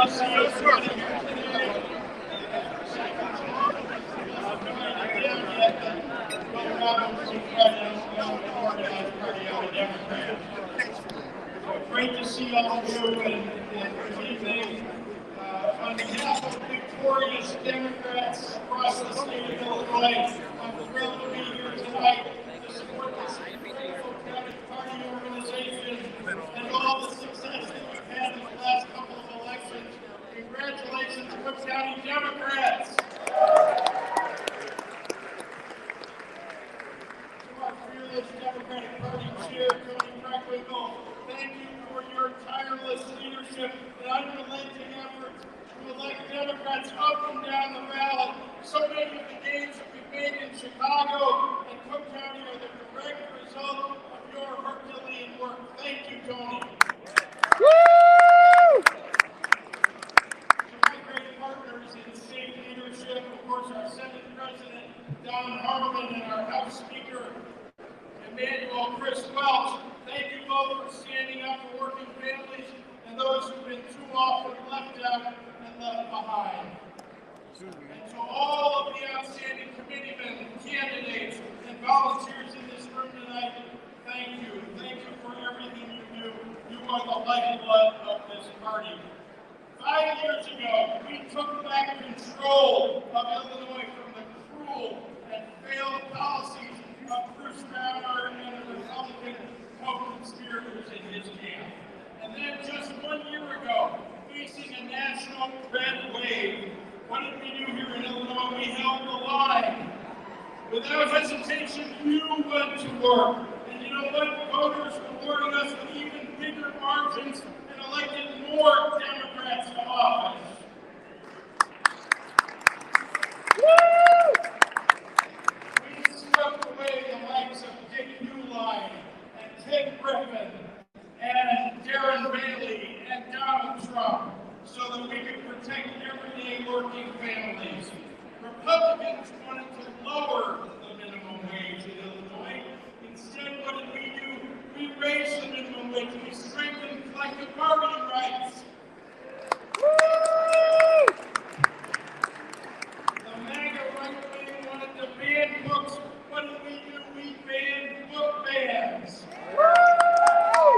to see everybody here today. Great to see all of you, and good evening. On behalf of victorious Democrats across the state of Illinois, I'm thrilled to be here tonight to support this incredible Party organization and all the success that we've had in the last couple of elections. Congratulations, Cook County Democrats! To our fearless Democratic Party Chair, Tony Preckwinkle, thank you for your tireless leadership and unrelenting efforts to elect Democrats up and down the ballot. So many of the gains that we've made in Chicago and Cook County are the direct result of your Herculean work. Thank you, Tony. Woo! To my great partners in state leadership, of course, our Senate President, Don Harmon, and our House Speaker, Emmanuel Chris Welch, thank you both for standing up for working families and those who've been too often left out and left behind. And to all of the outstanding committeemen, candidates, and volunteers in this room tonight, thank you. Thank you for everything you do. You are the lifeblood of this party. 5 years ago, we took back control of Illinois from the cruel and failed policies of Bruce Rauner and the Republican co-conspirators in his camp. And then just 1 year ago, facing a national red wave, what did we do here in Illinois? We held the line. Without hesitation, you went to work. And you know what? Voters rewarded us with even bigger margins and elected more Democrats to office. Woo! We swept away the likes of Dick Uihlein and Ted Griffin and Darren Bailey and Donald Trump so that we could protect everyday working families. Republicans wanted to lower the minimum wage in Illinois. Instead, what did we do? We raised the minimum wage. We strengthened collective bargaining rights. Woo! The MAGA right wing wanted to ban books. What did we do? We banned book bans. Woo!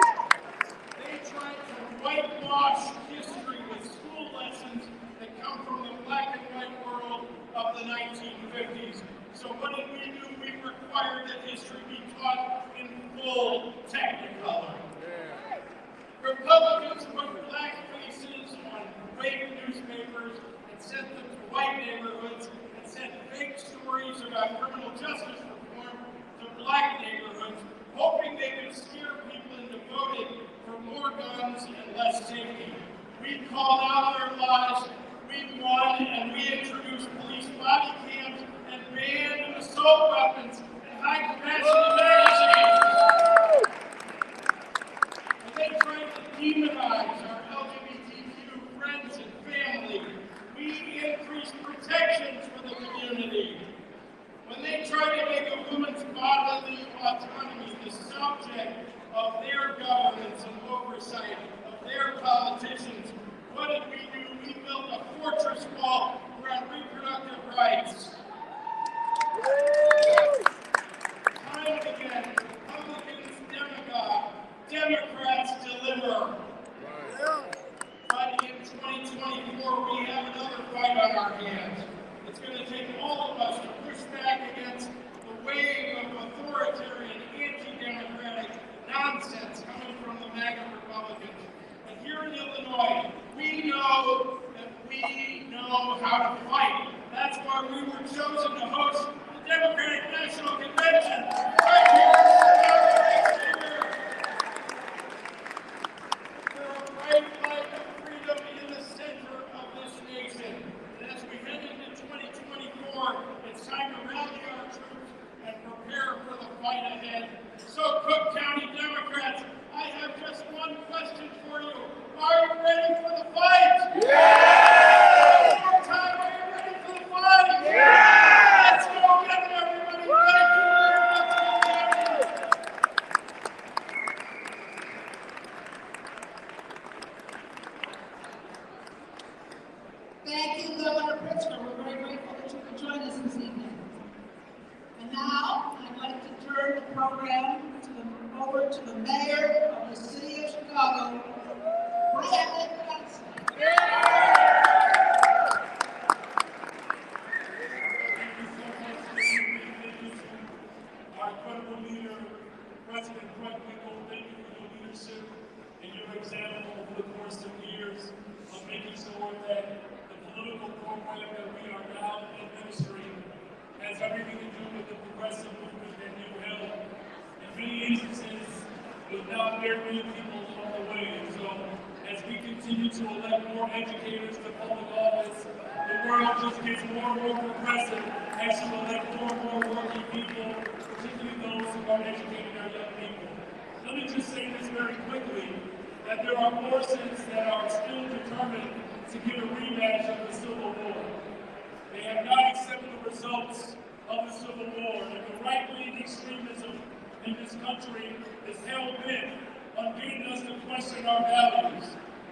They tried to whitewash history with school lessons that come from the black and white world of the 1950s. So what did we do? We required that history be taught in full Technicolor. Republicans put black faces on fake newspapers and sent them to white neighborhoods and sent fake stories about criminal justice reform to black neighborhoods, hoping they could scare people into voting for more guns and less safety. We called out their lies, we won, and we introduced police body cams and banned assault weapons and high-capacity magazines. And they tried to demonize our LGBTQ friends and family. We increased protections for the community. When they tried to make a woman's bodily autonomy the subject of their governance and oversight of their politicians, what did we do? We built a fortress wall around reproductive rights. Time and again, Republicans demagogue, Democrats deliver. But in 2024, we have another fight on our hands. It's going to take all of us to push back against the wave of authoritarian, anti-democratic nonsense coming from the MAGA Republicans. And here in Illinois, we know that we know how to fight. That's why we were chosen to host the Democratic National Convention right here next year. We're a bright light of freedom in the center of this nation. And as we head into 2024, it's time to rally our troops and prepare for the fight ahead. So, Cook County Democrats, I have just one question for you. Are you ready for the fight? Yeah! One more time, are you ready for the fight? Yeah! Let's go get it, everybody. Thank you very much. turn the program over to the mayor of the city of Chicago, Brandon Johnson. Our incredible leader, President Frank Nicole, thank you for your leadership and your example over the course of years of making sure that the political program that we are now administering has everything to do with the progressive movement that you held. In many instances, without very many people along the way. And so, as we continue to elect more educators to public office, the world just gets more and more progressive as you elect more and more working people, particularly those who are educating our young people. Let me just say this very quickly, that there are forces that are still determined to get a rematch of the Civil War. They have not accepted the results of the Civil War, and the right-wing extremism in this country is hell-bent on getting us to question our values.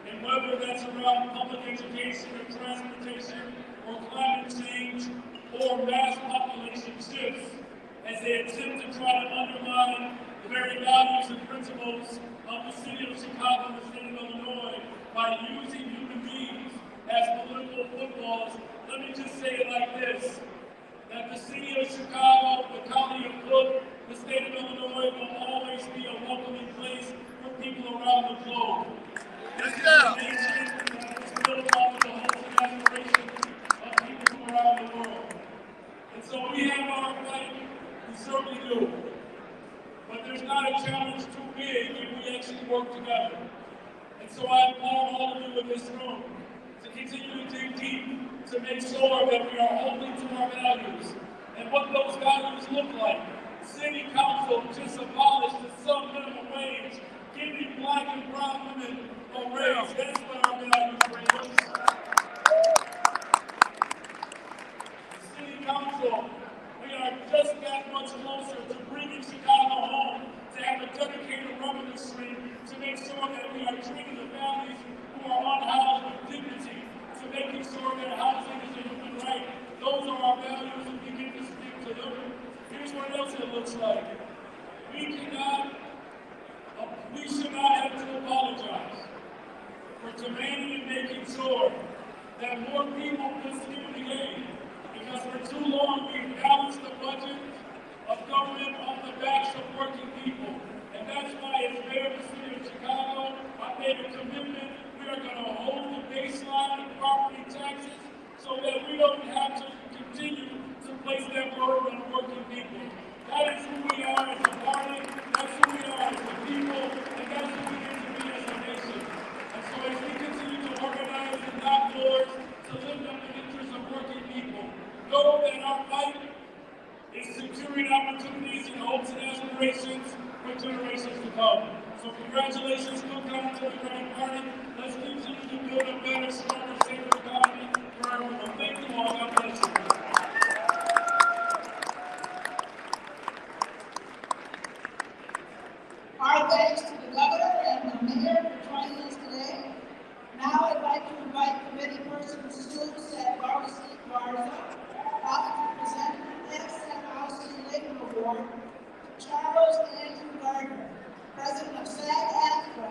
And whether that's around public education or transportation or climate change or mass population shifts, as they attempt to try to undermine the very values and principles of the city of Chicago and the state of Illinois by using human beings as political footballs, let me just say it like this, that the city of Chicago, the county of Cook, the state of Illinois will always be a welcoming place for people around the globe. This is a nation that is built off of the hopes and aspirations of people from around the world. And so we have our fight, we certainly do. But there's not a challenge too big if we actually work together. And so I implore all of you in this room to continue to dig deep, to make sure that we are holding to our values. And what those values look like. City Council just abolished the sub minimum wage, giving black and brown women a raise. That's what our values bring. City Council, we are just that much closer to bringing Chicago home, to have a dedicated revenue stream, to make sure that we are treating the families who are unhoused with dignity, to making sure that housing is a human right. Those are our values, and we get to speak to them. Here's what else it looks like. We should not have to apologize for demanding and making sure that more people feel skin in the game. Because for too long we've balanced the budget of government on the backs of working people. And that's why as mayor of the city of Chicago, I made a commitment. We are going to hold the baseline of property taxes so that we don't have to continue to place that burden on working people. That is who we are as a party, that's who we are as a people, and that's who we get to be as a nation. And so as we continue to organize and knock doors to lift up the interests of working people, know that our fight is securing opportunities and hopes and aspirations for generations to come. So congratulations, Cook County Democratic Party. Let's continue to build a better, stronger, safer economy for everyone. Thank you all. God bless you. Our thanks to the governor and the mayor for joining us today. Now I'd like to invite committee person Sue Sadlowski Garza up to present the next Sadlowski Labor Award to Charles Andrew Gardner, president of SAG-AFTRA.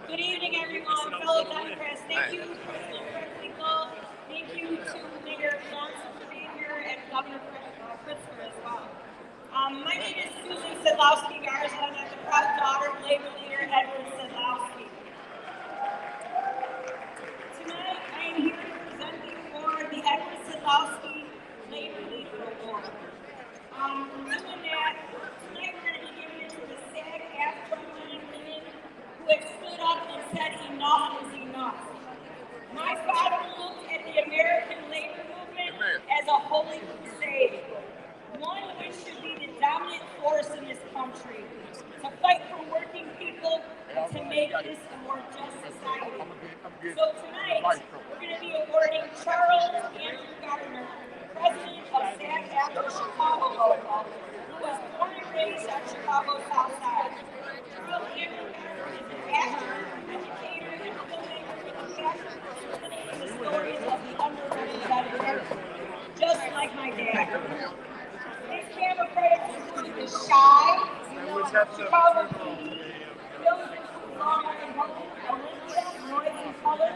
Good evening, everyone. Fellow Democrats, thank you, President Nicole. Thank you to Mayor Johnson for being here and Governor Pritzker as well. My name is Susan Sadlowski Garza, and I'm the proud daughter of labor leader Edward Sadlowski. Tonight, I am here to present the award, the Edward Sadlowski Labor Leader Award. Doing that, tonight we're going to be giving it to the SAG-AFTRA men and women who have stood up and said enough is enough. My father looked at the American labor movement as a holy crusade, one which should be the dominant force in this country, to fight for working people and to make this a more just society. So tonight, we're going to be awarding Charles Andrew Gardner, President local who was born and raised on Chicago's South Side. Earl Anderson is an actor, educator, and filmmaker with a passion for illuminating the stories of the underrepresented, just like my dad. His camera credits include The Shy, Chicago PD, films include Law and Order, Olympia, Noise and Color,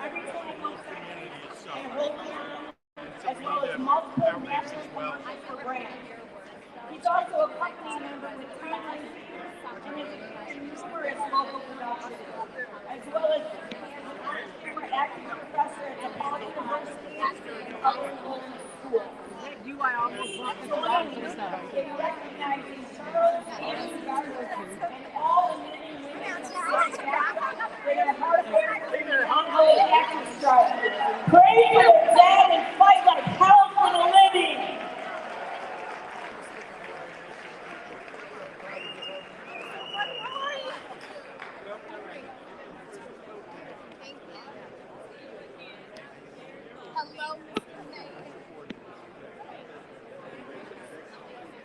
Every 21 Seconds, and Holding On, as well as multiple national commercials for brands. He's also a company member with Time and is in numerous local productions, as well as an active professor at DePaul University and other local schools. I almost want to in recognizing Charles and Gardner and all the men and women for their hard work and their ongoing active strike. Pray for the dead and fight like hell for the living.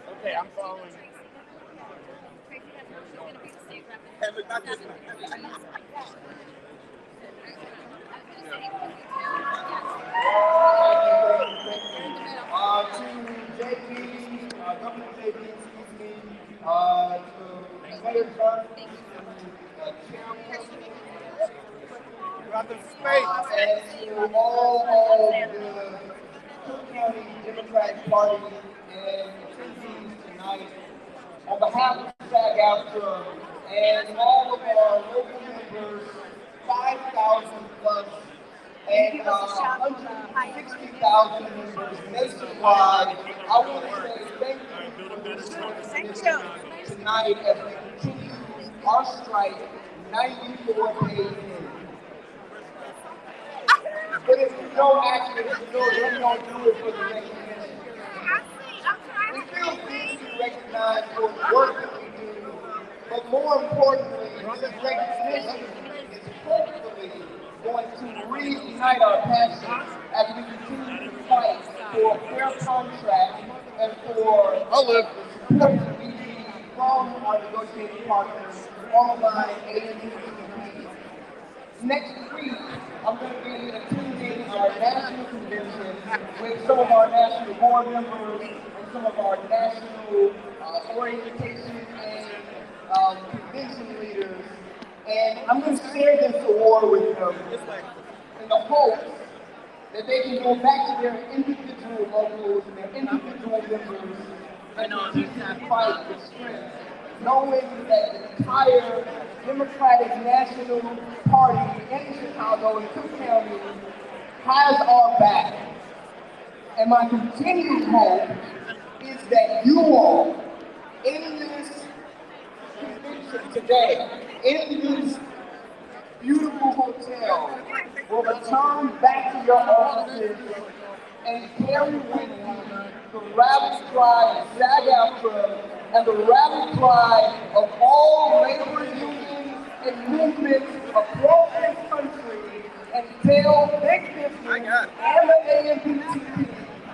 Okay, I'm following. Hey, look, not this one. To JP, Governor JP, excuse me, to Mayor Burke, got the space, and to all of the Cook County Democratic Party and attendees tonight, on behalf of SAG-AFTRA and all of our local members, 5,000 plus, and 160,000 members nationwide, I want to say thank you for listening tonight as we continue our strike 94 days in. But if you don't actually know, we don't do it for the recognition. We feel good to be recognized for the work that we do, but more importantly, this recognition is hopefully going to reignite our passion as we continue to fight for a fair contract and for the support that we need from our negotiating partners, online AMPTP. Next week, I'm going to be attending our national convention with some of our national board members and some of our national orientation and convention leaders. And I'm going to share this award with them in the hope that they can go back to their individual locals and their individual members and continue to fight with strength, knowing that the entire Democratic National Party in Chicago and Cook County has our back. And my continued hope is that you all, in this convention today, in this beautiful hotel, will return back to your offices and carry with you the rally cry of SAG-AFTRA and the rally cry of all labor unions and movements across this country, and tell big business and the AMPTP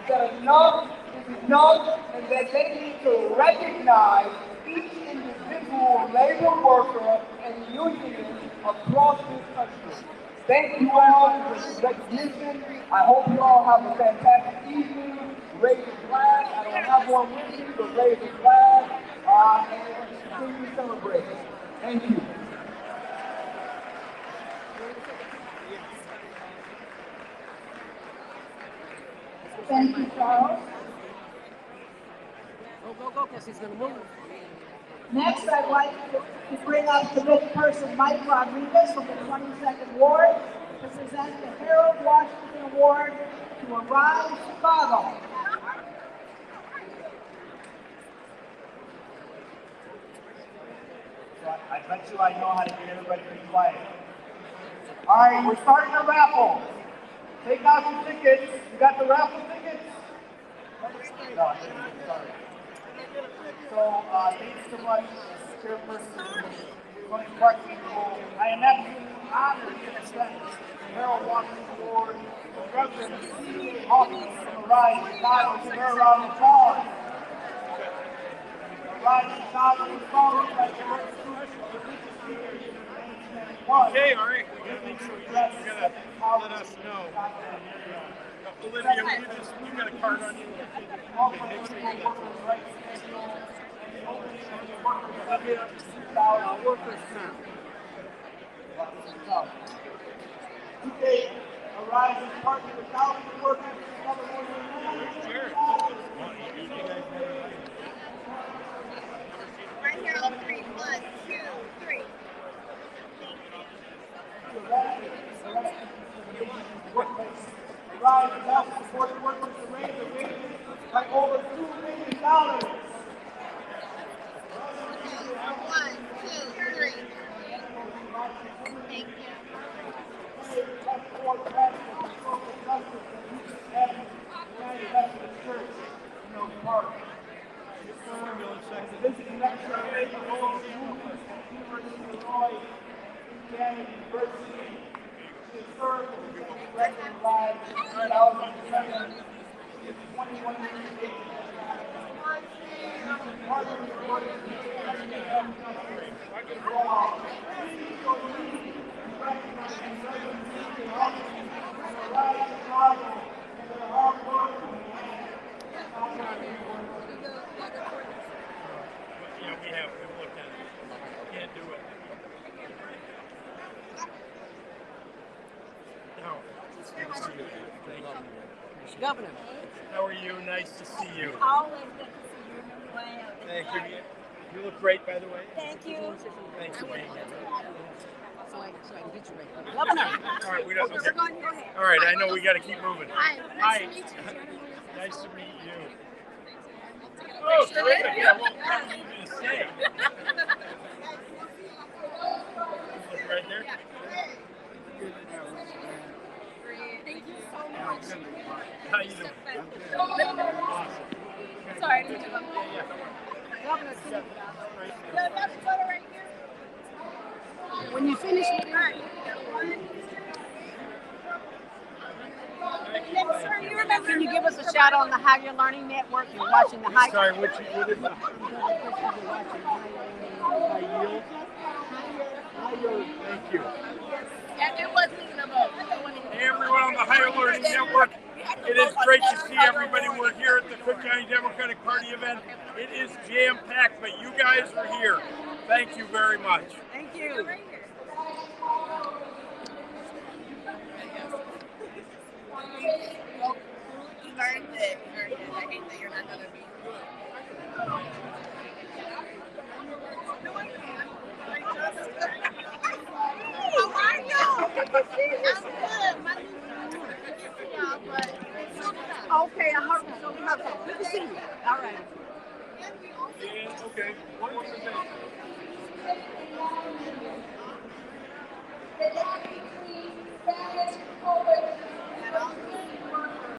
that enough is enough and that they need to recognize each individual labor worker and unionist across this country. Thank you all for this recognition. I hope you all have a fantastic evening. Raise the flag. I don't have one with me, but raise the flag and continue celebrating. Thank you. Thank you, Charles. Go, because he's going to move. Next, I'd like to bring up committee person Mike Rodriguez from the 22nd Ward to present the Harold Washington Award to Arise Chicago. I bet you I know how to get everybody to be quiet. All right, we're starting a raffle. Take out your tickets. You got the raffle tickets? No, sorry. So, thank you so much, Chairperson Tony Parkman. I am absolutely honored to present the Harold Washington Award to Reverend C. Hawkins from Arise Chicago. Give her a round of applause. Rising Chicago was followed by George okay, all right. We gotta make sure you gotta let us know. Olivia, you got a card on you. Make sure you get that. Olivia, workers' comp. Today, a rising partner with thousands of workers. Sure. Right here on 3. 1, 2, 3. Rising up to support the workers to raise their wages by over $2 million. 1, 2, 3. Thank you. Governor. How are you? Nice to see you. Always good to see you. Wow. Thank you. You look great, by the way. Thank you. Thanks for being here. So I can get you ready. Governor. All right, we don't. Okay. We're going to go ahead. All right, I know we got to keep moving. Hi. Hi. Nice to meet you. Oh, terrific. Yeah, well, what are you going to say? Right there? Thank you so much. How you doing? Awesome. Sorry, I didn't know. Governor, That's photo right here. when you finish with it, can you give us a shout on the Higher Learning Network? You're watching the High. Sorry, what is it? Thank you. And it wasn't even a vote. Hey everyone on the Higher Learning Network. It is great to see everybody. We're here at the Cook County Democratic Party event. It is jam-packed, but you guys are here. Thank you very much. Thank you. You learned it. I hate that you're not going to be. How are you? Good to see you. I'm good. My Okay, I heard you. So good to see you. All right. Yeah, okay. One more thing. The deputy, please stand forward.